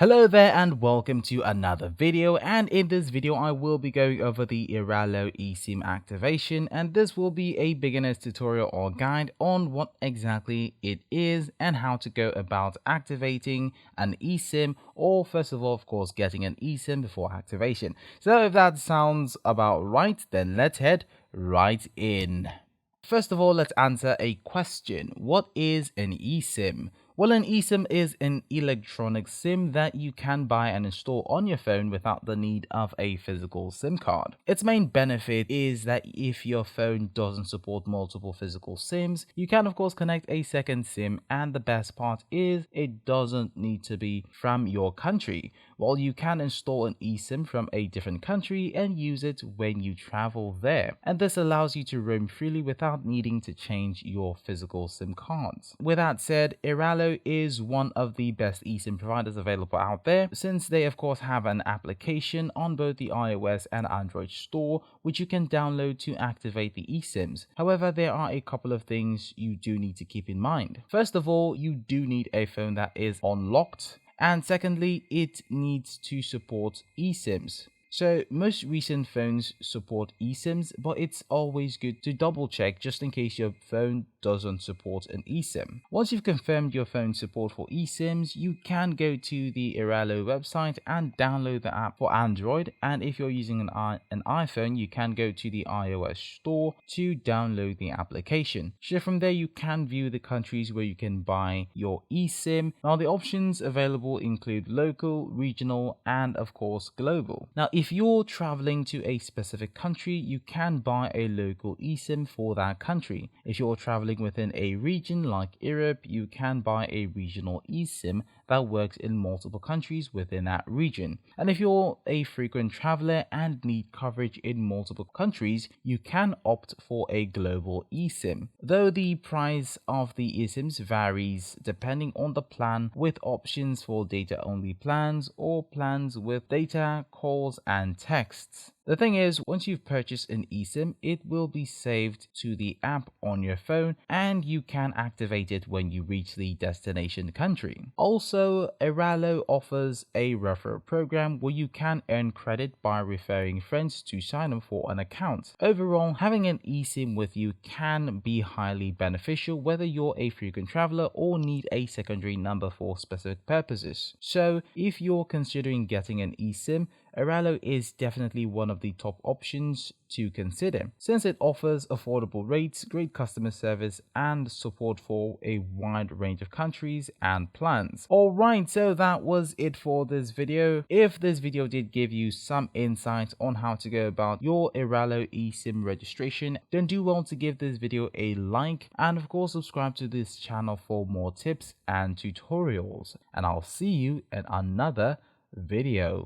Hello there and welcome to another video, and in this video I will be going over the Airalo Esim activation, and this will be a beginner's tutorial or guide on what exactly it is and how to go about activating an eSIM, or first of all of course getting an eSIM before activation. So if that sounds about right, then let's head right in. First of all, let's answer a question. What is an eSIM? Well, an eSIM is an electronic SIM that you can buy and install on your phone without the need of a physical SIM card. Its main benefit is that if your phone doesn't support multiple physical SIMs, you can of course connect a second SIM, and the best part is it doesn't need to be from your country. Well, you can install an eSIM from a different country and use it when you travel there, and this allows you to roam freely without needing to change your physical SIM cards. With that said, Airalo is one of the best eSIM providers available out there, since they of course have an application on both the iOS and Android store which you can download to activate the eSIMs. However, there are a couple of things you do need to keep in mind. First of all, you do need a phone that is unlocked, and secondly, it needs to support eSIMs. So most recent phones support eSIMs, but it's always good to double check just in case your phone doesn't support an eSIM. Once you've confirmed your phone's support for eSIMs, you can go to the Airalo website and download the app for Android, and if you're using an iPhone, you can go to the iOS store to download the application. So from there you can view the countries where you can buy your eSIM. Now the options available include local, regional, and of course global. Now if you're traveling to a specific country, you can buy a local eSIM for that country. If you're traveling within a region like Europe, you can buy a regional eSIM that works in multiple countries within that region. And if you're a frequent traveler and need coverage in multiple countries, you can opt for a global eSIM. Though the price of the eSIMs varies depending on the plan, with options for data-only plans or plans with data, calls, and texts. The thing is, once you've purchased an eSIM, it will be saved to the app on your phone and you can activate it when you reach the destination country. Also, Airalo offers a referral program where you can earn credit by referring friends to sign up for an account. Overall, having an eSIM with you can be highly beneficial whether you're a frequent traveler or need a secondary number for specific purposes. So, if you're considering getting an eSIM, Airalo is definitely one of the top options to consider, since it offers affordable rates, great customer service, and support for a wide range of countries and plans. Alright, so that was it for this video. If this video did give you some insight on how to go about your Airalo eSIM registration, then do well to give this video a like, and of course subscribe to this channel for more tips and tutorials, and I'll see you in another video.